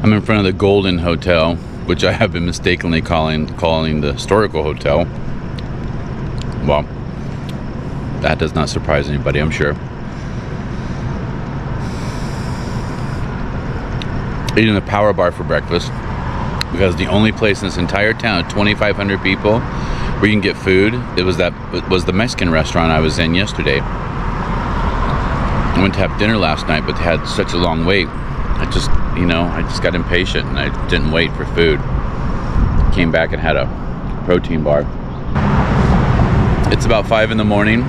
I'm in front of the Golden Hotel, which I have been mistakenly calling the historical hotel. Well, that does not surprise anybody, I'm sure. Eating a power bar for breakfast because the only place in this entire town, 2,500 people, where you can get food, it was the Mexican restaurant I was in yesterday. I went to have dinner last night, but they had such a long wait. I just got impatient and I didn't wait for food. Came back and had a protein bar. It's about 5 in the morning,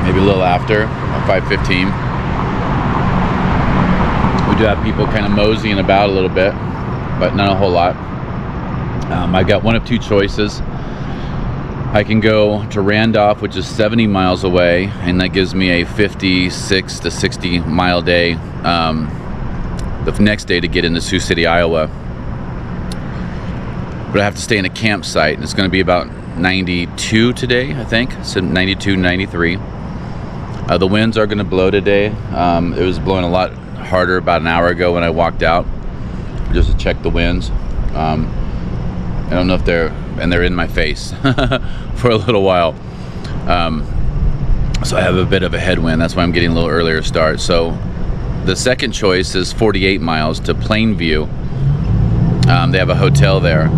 maybe a little after, 5:15. We do have people kind of moseying about a little bit, but not a whole lot. I got one of two choices. I can go to Randolph, which is 70 miles away, and that gives me a 56 to 60 mile day the next day to get into Sioux City, Iowa. But I have to stay in a campsite, and it's going to be about 92 today, I think. So 92, 93. The winds are going to blow today. It was blowing a lot harder about an hour ago when I walked out just to check the winds. I don't know if they're in my face for a little while. So I have a bit of a headwind. That's why I'm getting a little earlier start. So the second choice is 48 miles to Plainview. They have a hotel there.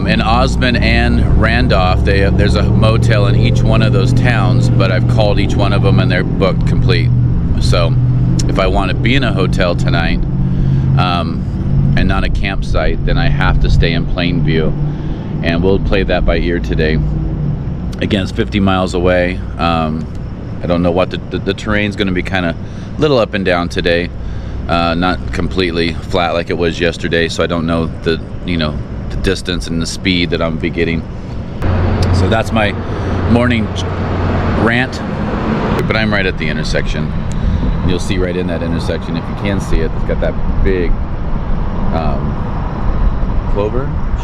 In Osmond and Randolph, there's a motel in each one of those towns, but I've called each one of them and they're booked complete. So if I want to be in a hotel tonight and not a campsite, then I have to stay in Plainview. And we'll play that by ear today. Again, it's 50 miles away. I don't know what the terrain's going to be, kind of little up and down today. Not completely flat like it was yesterday, so I don't know the distance and the speed that I'm be getting. So that's my morning rant. But I'm right at the intersection. You'll see right in that intersection, if you can see it, it's got that big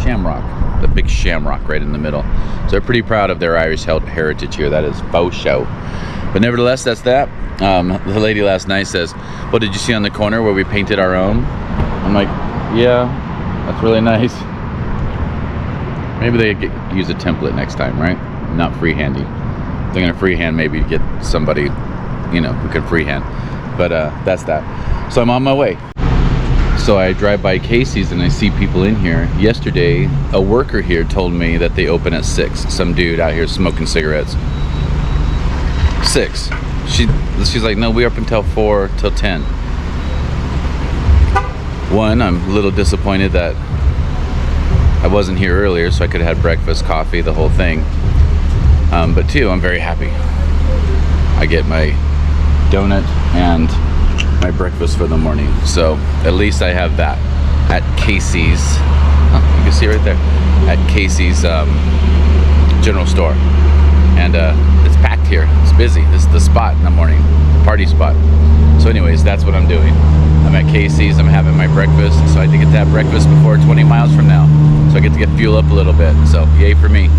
shamrock, the big shamrock right in the middle. So they're pretty proud of their Irish heritage here. That is faux show. But nevertheless, that's that. The lady last night says, "Well, did you see on the corner where we painted our own?" I'm like, "Yeah, that's really nice." Maybe they use a template next time, right? Not freehanding. If they're gonna freehand, maybe get somebody, who can freehand. But that's that. So I'm on my way. So I drive by Casey's and I see people in here. Yesterday, a worker here told me that they open at 6. Some dude out here smoking cigarettes. 6. She's like, "No, we're up until 4 till 10. One, I'm a little disappointed that I wasn't here earlier so I could have had breakfast, coffee, the whole thing. But two, I'm very happy. I get my donut and my breakfast for the morning. So at least I have that at Casey's. You can see right there. At Casey's general store. And it's packed here. It's busy. This is the spot in the morning, the party spot. So anyways, that's what I'm doing. I'm at Casey's. I'm having my breakfast. So I get to have breakfast before 20 miles from now. So I get to get fuel up a little bit. So yay for me.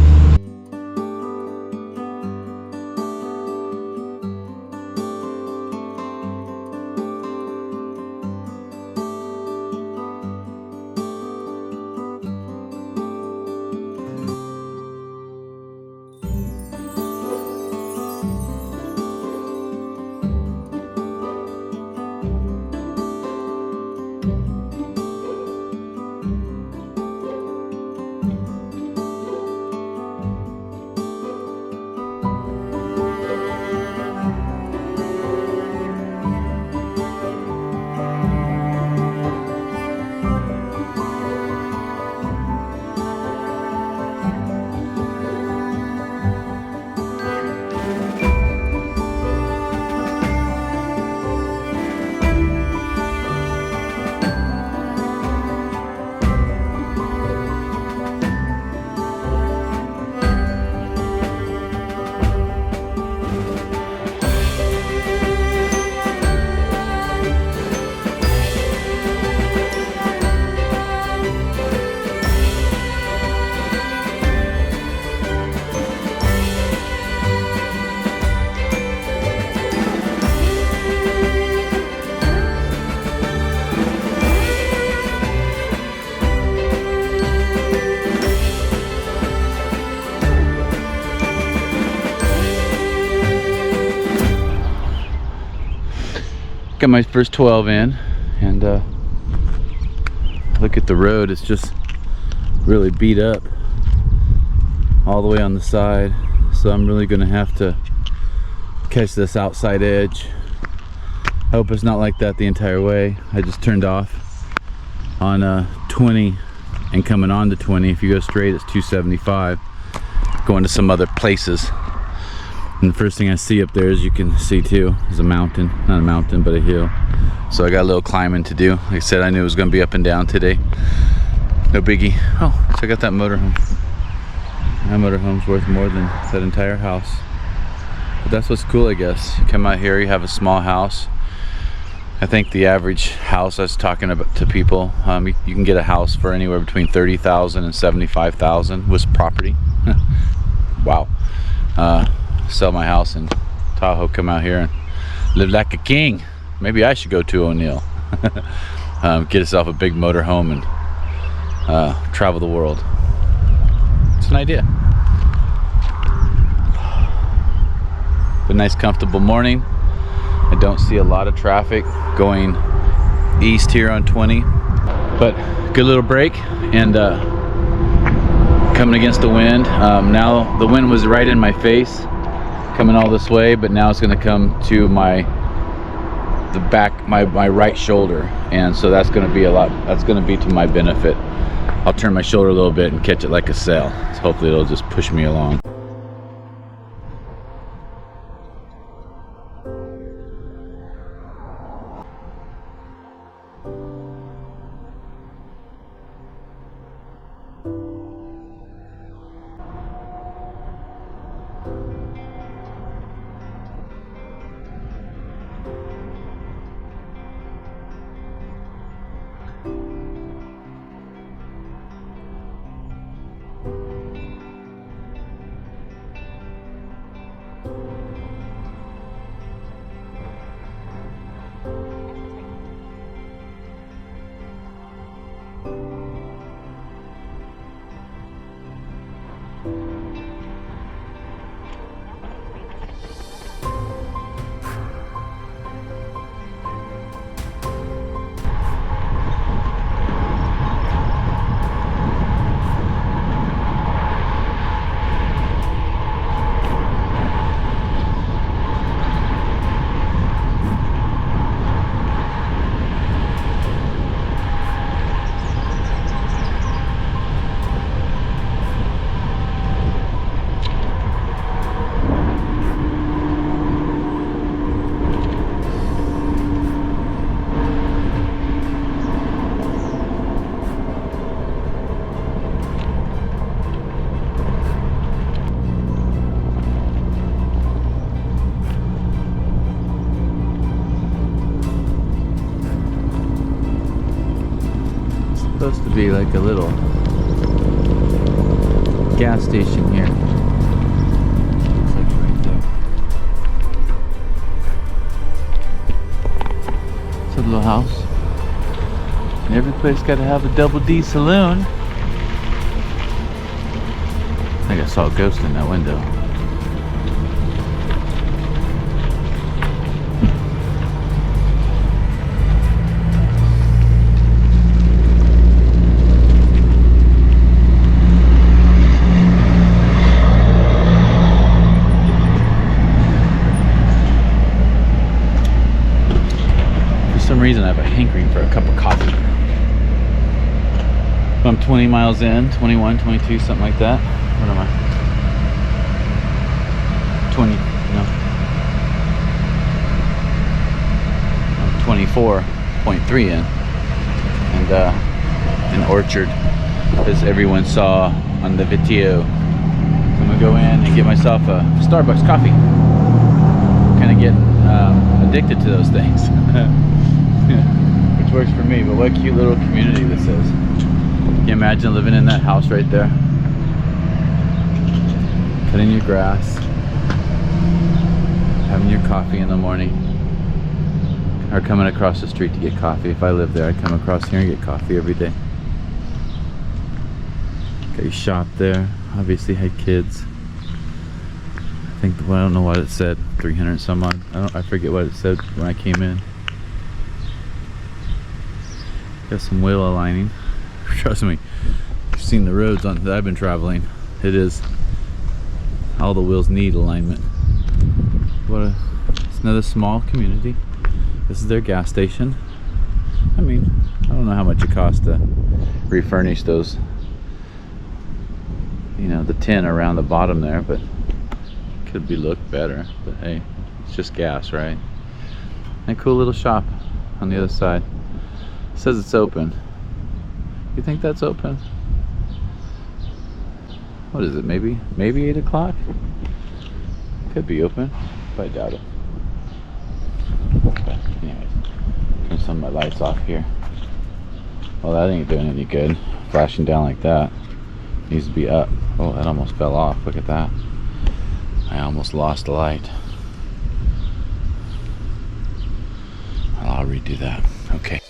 Got my first 12 in, and look at the road. It's just really beat up all the way on the side, so I'm really gonna have to catch this outside edge. I hope it's not like that the entire way. I just turned off on 20 and coming on to 20. If you go straight, it's 275. Going to some other places. And the first thing I see up there, as you can see too, is a mountain. Not a mountain, but a hill. So I got a little climbing to do. Like I said, I knew it was going to be up and down today. No biggie. Oh, check out that motorhome. That motorhome's worth more than that entire house. But that's what's cool, I guess. You come out here, you have a small house. I think the average house, I was talking about to people, you can get a house for anywhere between $30,000 and $75,000 with property. Wow. Sell my house in Tahoe, come out here and live like a king. Maybe I should go to O'Neill. Get yourself a big motorhome and travel the world. It's an idea. But nice comfortable morning. I don't see a lot of traffic going east here on 20, but good little break, and coming against the wind. Now the wind was right in my face coming all this way, but now it's going to come to my right shoulder, and so that's going to be that's going to be to my benefit. I'll turn my shoulder a little bit and catch it like a sail. So hopefully it'll just push me along. Supposed to be like a little gas station here. Looks like right there. It's a little house. And every place got to have a double D saloon. I think I saw a ghost in that window. Reason I have a hankering for a cup of coffee. I'm 20 miles in, 21, 22, something like that. What am I? 20, no. I'm 24.3 in. And an orchard, as everyone saw on the video. I'm gonna go in and get myself a Starbucks coffee. Kind of getting addicted to those things. Which works for me, but what a cute little community this is. Can you imagine living in that house right there? Cutting your grass, having your coffee in the morning, or coming across the street to get coffee. If I lived there, I'd come across here and get coffee every day. Got your shop there, obviously had kids. I think, well, I don't know what it said, 300 some odd. I forget what it said when I came in. Got some wheel aligning. Trust me, you've seen the roads that I've been traveling. It is, all the wheels need alignment. It's another small community. This is their gas station. I mean, I don't know how much it costs to refurnish those, you know, the tin around the bottom there, but could be looked better. But hey, it's just gas, right? And a cool little shop on the other side. It says it's open. You think that's open? What is it, maybe 8 o'clock? Could be open, but I doubt it. Okay, anyways, turn some of my lights off here. Well, that ain't doing any good. Flashing down like that. Needs to be up. Oh, that almost fell off. Look at that. I almost lost the light. I'll redo that. Okay.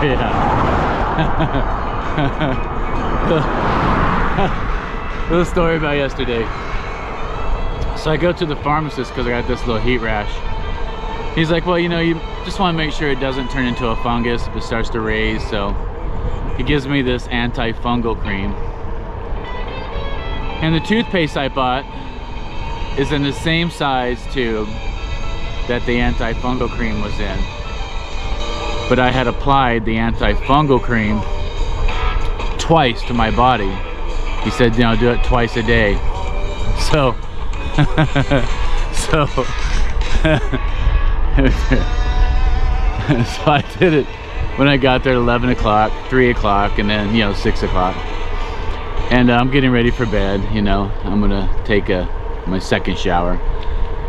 Yeah. Little story about yesterday. So I go to the pharmacist because I got this little heat rash. He's like, well, you know, you just want to make sure it doesn't turn into a fungus if it starts to raise. So he gives me this antifungal cream. And the toothpaste I bought is in the same size tube that the antifungal cream was in. But I had applied the antifungal cream twice to my body. He said, you know, do it twice a day. So, so I did it when I got there at 11 o'clock, 3 o'clock, and then, you know, 6 o'clock. And I'm getting ready for bed, you know. I'm gonna take my second shower.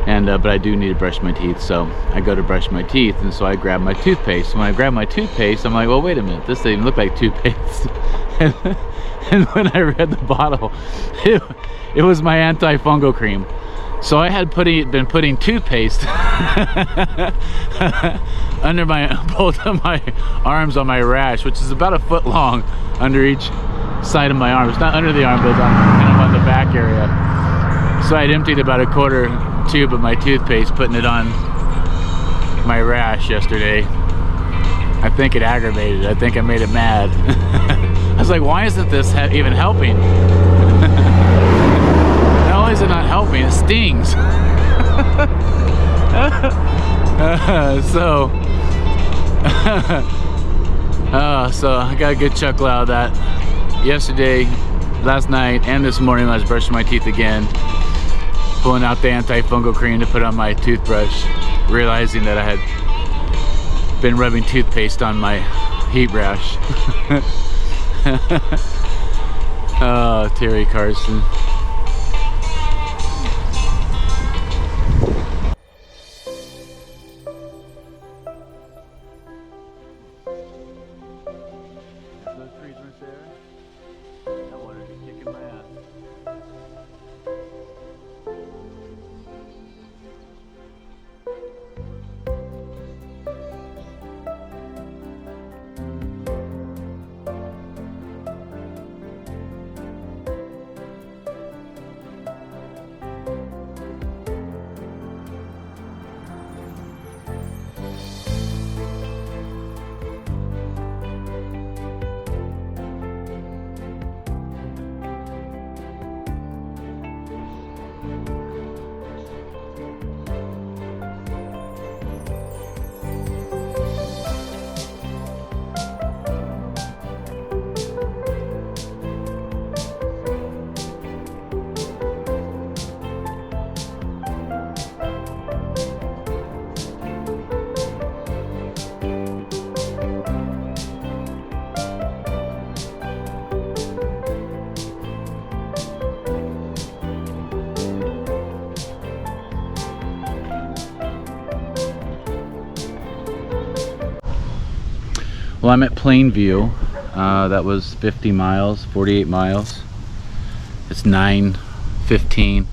And but I do need to brush my teeth, so I go to brush my teeth, and so I grab my toothpaste. When I grab my toothpaste, I'm like, well, wait a minute, this doesn't even look like toothpaste. And when I read the bottle, it was my antifungal cream. So I had been putting toothpaste under both of my arms on my rash, which is about 1 foot long under each side of my arm. It's not under the arm, but it's kind of on the back area. So I'd emptied about a quarter tube of my toothpaste, putting it on my rash yesterday. I think it aggravated it. I think I made it mad. I was like, why isn't this even helping? Not only is it not helping, it stings. So I got a good chuckle out of that yesterday, last night, and this morning when I was brushing my teeth again, pulling out the antifungal cream to put on my toothbrush, realizing that I had been rubbing toothpaste on my heat rash. Oh, Terry Carson. Those trees right there, that water is kicking my ass. Well, I'm at Plainview. That was 50 miles, 48 miles. It's 9:15.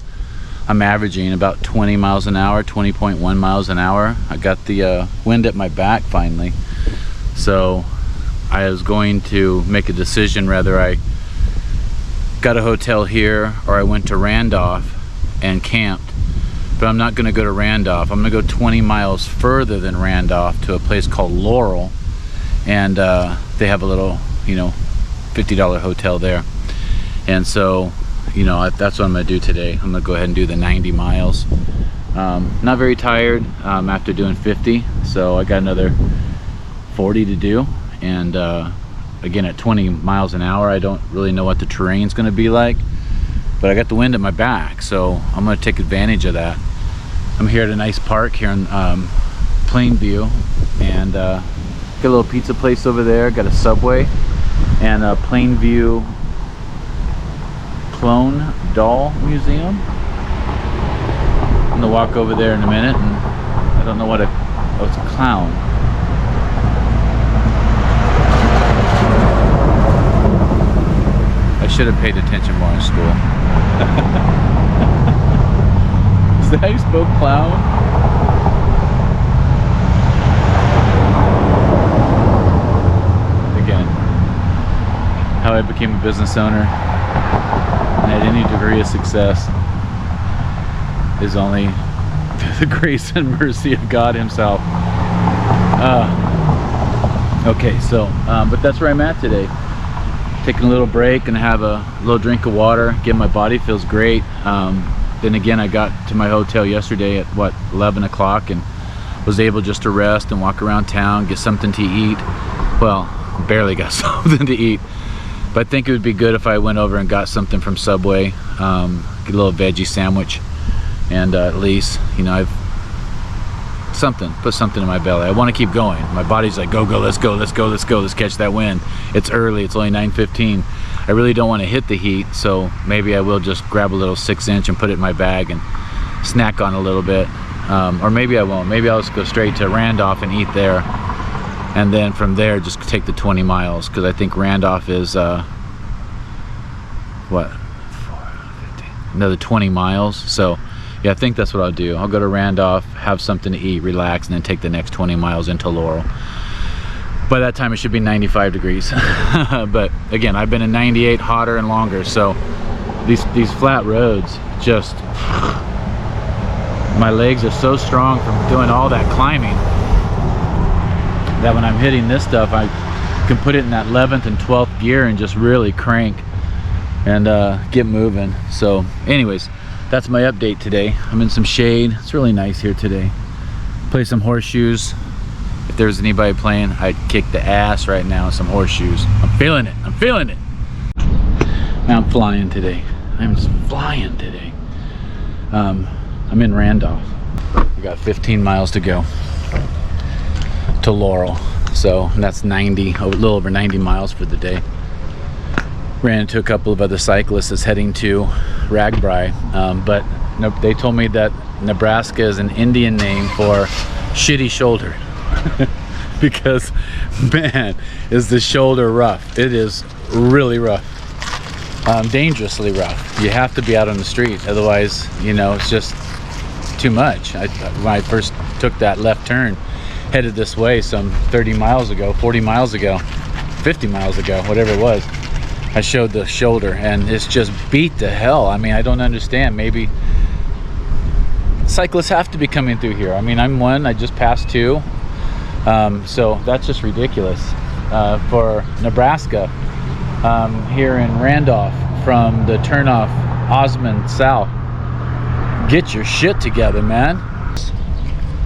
I'm averaging about 20 miles an hour, 20.1 miles an hour. I got the wind at my back finally. So I was going to make a decision whether I got a hotel here or I went to Randolph and camped. But I'm not going to go to Randolph. I'm going to go 20 miles further than Randolph to a place called Laurel, and they have a little, you know, $50 hotel there. And so, you know, that's what I'm going to do today. I'm going to go ahead and do the 90 miles. Not very tired after doing 50, so I got another 40 to do. And again, at 20 miles an hour, I don't really know what the terrain's going to be like, but I got the wind at my back, so I'm going to take advantage of that. I'm here at a nice park here in Plainview, and got a little pizza place over there, got a Subway, and a Plainview Clone Doll Museum. I'm gonna walk over there in a minute, and I don't know what oh, it's a clown. I should have paid attention more in school. Is that how you spell clown? Again, how I became a business owner and had any degree of success is only the grace and mercy of God himself. Okay, so but that's where I'm at today. Taking a little break and have a little drink of water. Again, my body feels great. Then again, I got to my hotel yesterday at what, 11 o'clock, and was able just to rest and walk around town, get something to eat. Well, barely got something to eat, but I think it would be good if I went over and got something from Subway, get a little veggie sandwich, and at least, you know, I've put something in my belly. I want to keep going. My body's like, go, let's go, let's catch that wind. It's early, it's only 9:15. I really don't want to hit the heat, so maybe I will just grab a little 6-inch and put it in my bag and snack on a little bit. Or maybe I won't. Maybe I'll just go straight to Randolph and eat there, and then from there just take the 20 miles, because I think Randolph is what, 450, another 20 miles. So yeah, I think that's what I'll do. I'll go to Randolph, have something to eat, relax, and then take the next 20 miles into Laurel. By that time it should be 95 degrees. But again, I've been in 98, hotter and longer, so these flat roads, just my legs are so strong from doing all that climbing that when I'm hitting this stuff, I can put it in that 11th and 12th gear and just really crank and get moving. So anyways, that's my update today. I'm in some shade. It's really nice here today. Play some horseshoes. If there's anybody playing, I'd kick the ass right now with some horseshoes. I'm feeling it. I'm feeling it. I'm flying today. I'm just flying today. I'm in Randolph. We got 15 miles to go to Laurel. So that's 90, a little over 90 miles for the day. Ran into a couple of other cyclists that's heading to Ragbri, but nope, they told me that Nebraska is an Indian name for shitty shoulder. Because man, is the shoulder rough. It is really rough, dangerously rough. You have to be out on the street, otherwise, you know, it's just too much. When I first took that left turn, headed this way some 30 miles ago, 40 miles ago, 50 miles ago, whatever it was, I showed the shoulder, and it's just beat to hell. I mean, I don't understand. Maybe cyclists have to be coming through here. I mean, I'm one, I just passed 2. So that's just ridiculous. For Nebraska, here in Randolph, from the turnoff Osmond south, get your shit together, man.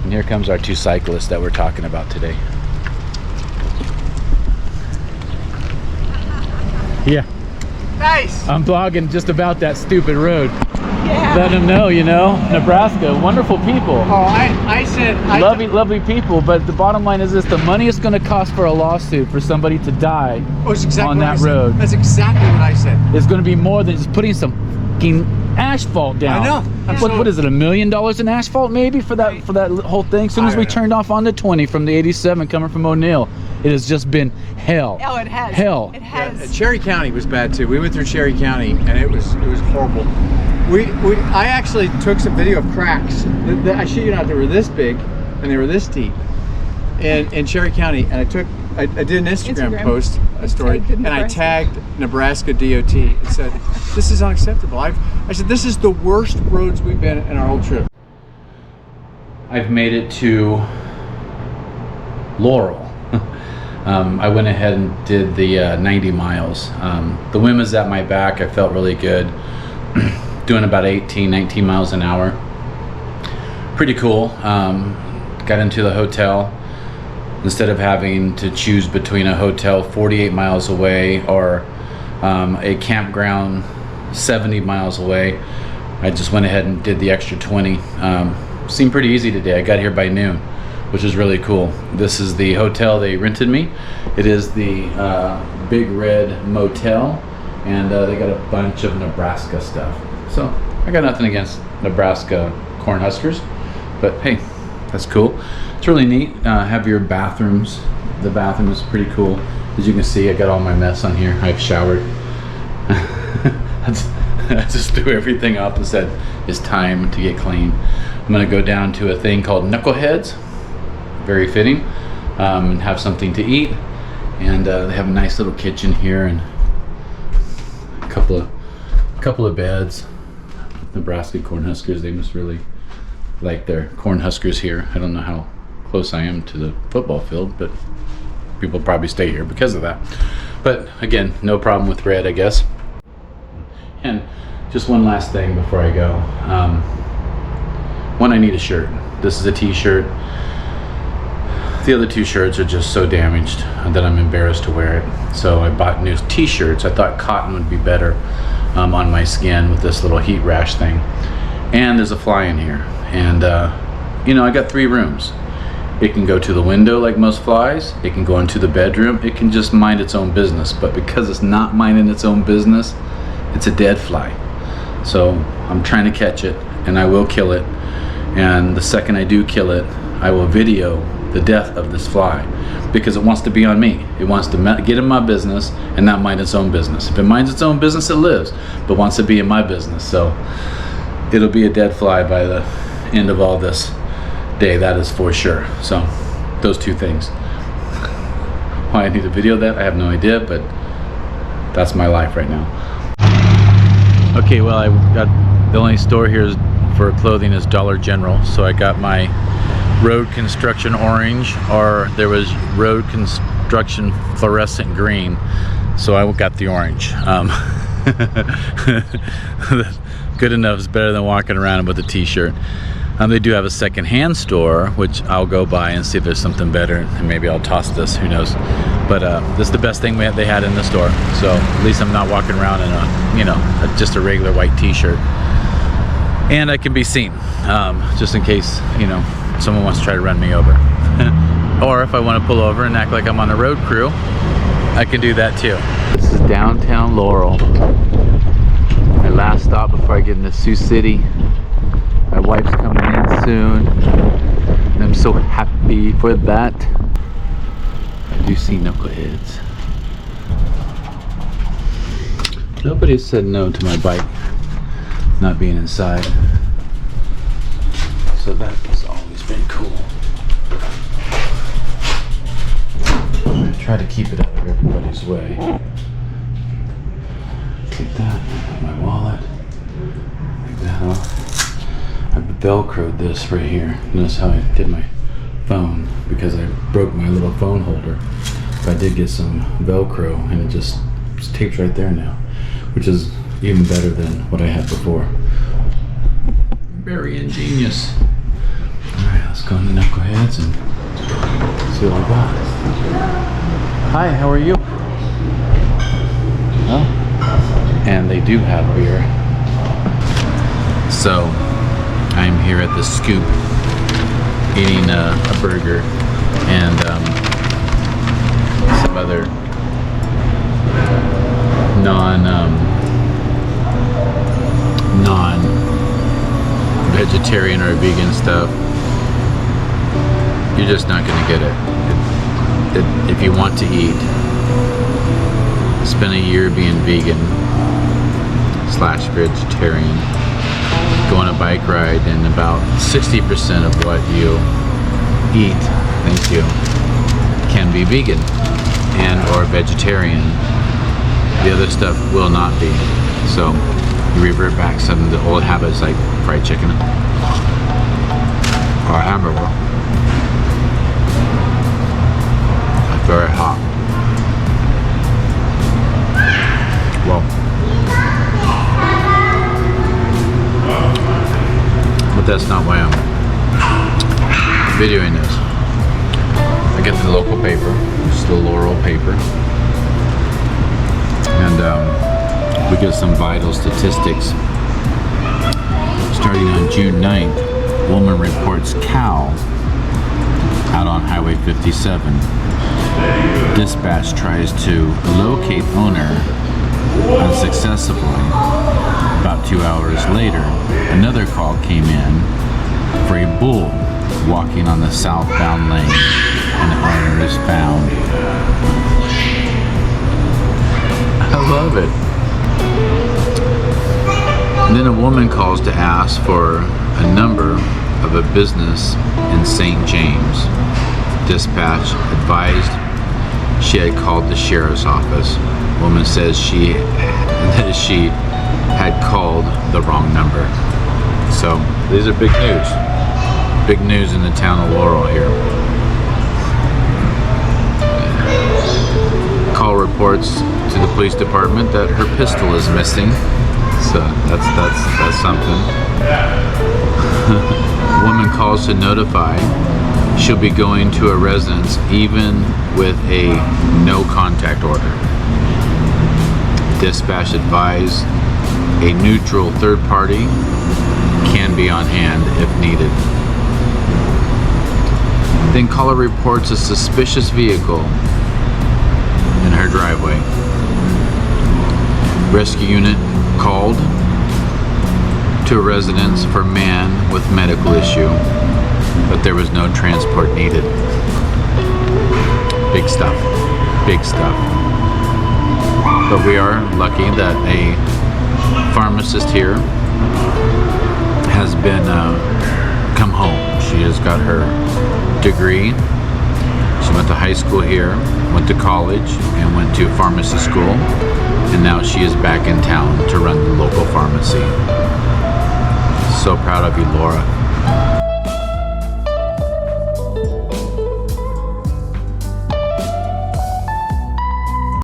And here comes our 2 cyclists that we're talking about today. Yeah. Nice. I'm vlogging just about that stupid road. Yeah. Let them know, you know, Nebraska, wonderful people. Oh, I said... Lovely people, but the bottom line is this: the money it's going to cost for a lawsuit for somebody to die exactly on that road. That's exactly what I said. It's going to be more than just putting some fucking asphalt down. I know. What is it? $1 million in asphalt maybe for that whole thing? As soon as we turned off on the 20 from the 87 coming from O'Neill, it has just been hell. Oh, it has. Hell. It has. Yeah, Cherry County was bad too. We went through Cherry County and it was horrible. I actually took some video of cracks. I shit you not, they were this big and they were this deep in Cherry County. And I did an Instagram post, a story, and I tagged Nebraska DOT and said, "This is unacceptable." I said, "This is the worst roads we've been in our whole trip." I've made it to Laurel. I went ahead and did the 90 miles. The wind was at my back. I felt really good. Doing about 19 miles an hour. Pretty cool. Got into the hotel. Instead of having to choose between a hotel 48 miles away or a campground 70 miles away, I just went ahead and did the extra 20. Seemed pretty easy today. I got here by noon, which is really cool. This is the hotel they rented me. It is the Big Red Motel, and they got a bunch of Nebraska stuff. So I got nothing against Nebraska Cornhuskers, but hey, that's cool. It's really neat. Have your bathrooms. The bathroom is pretty cool. As you can see, I got all my mess on here. I've showered. I just threw everything off and said it's time to get clean. I'm gonna go down to a thing called Knuckleheads, very fitting, and have something to eat. And they have a nice little kitchen here and a couple of beds. Nebraska Cornhuskers, they must really like their Cornhuskers here. I don't know how close I am to the football field, but people probably stay here because of that. But again, no problem with red, I guess. And just one last thing before I go. One, I need a shirt. This is a t-shirt. The other two shirts are just so damaged that I'm embarrassed to wear it. So I bought new t-shirts. I thought cotton would be better on my skin with this little heat rash thing. And there's a fly in here. And you know, I got 3 rooms. It can go to the window like most flies. It can go into the bedroom. It can just mind its own business. But because it's not minding its own business, it's a dead fly. So I'm trying to catch it, and I will kill it. And the second I do kill it, I will video the death of this fly, because it wants to be on me. It wants to get in my business and not mind its own business. If it minds its own business, it lives, but wants to be in my business. So it'll be a dead fly by the end of all this day, that is for sure. So those 2 things. Why I need to video that, I have no idea, but that's my life right now. Okay, well, I got the only store here for clothing is Dollar General, so I got my road construction orange, or there was road construction fluorescent green, so I got the orange. Good enough is better than walking around with a t-shirt. They do have a second-hand store, which I'll go by and see if there's something better, and maybe I'll toss this, who knows. But this is the best thing they had in the store, so at least I'm not walking around in a, you know, just a regular white t-shirt. And I can be seen, just in case, you know, someone wants to try to run me over. Or if I want to pull over and act like I'm on a road crew, I can do that too. This is downtown Laurel. My last stop before I get into Sioux City. My wife's coming in soon, and I'm so happy for that. I do see knuckleheads. Nobody said no to my bike not being inside, so that has always been cool. I try to keep it out of everybody's way. Take that, my wallet, take that off. I velcroed this right here. Notice how I did my phone, because I broke my little phone holder. But I did get some Velcro, and it just tapes right there now, which is even better than what I had before. Very ingenious. Alright, let's go into Knuckleheads and see what we got. Hi, how are you? Oh, and they do have beer. So, I'm here at the Scoop eating a burger and some other non vegetarian or vegan stuff, you're just not going to get it. If you want to eat, spend a year being vegan / vegetarian, go on a bike ride, and about 60% of what you eat, thank you, can be vegan and or vegetarian. The other stuff will not be. So you revert back some of the old habits like fried chicken or hamburger. That's very hot. Well, but that's not why I'm videoing this. I get the local paper, which is the Laurel paper, and we get some vital statistics. Starting on June 9th, woman reports cow out on Highway 57. Dispatch tries to locate owner unsuccessfully. About 2 hours later, another call came in for a bull walking on the southbound lane, and the owner is found. I love it. And then a woman calls to ask for a number of a business in St. James. Dispatch advised she had called the sheriff's office. Woman says she had called the wrong number. So these are big news. Big news in the town of Laurel here. Call reports to the police department that her pistol is missing. So that's something. Woman calls to notify she'll be going to a residence even with a no contact order. Dispatch advised a neutral third party can be on hand if needed. Then caller reports a suspicious vehicle in her driveway. Rescue unit called to a residence for man with medical issue, but there was no transport needed. Big stuff. Big stuff. But we are lucky that a pharmacist here has been come home. She has got her degree. She went to high school here, went to college, and went to pharmacy school, and now she is back in town to run the local pharmacy. So proud of you, Laura.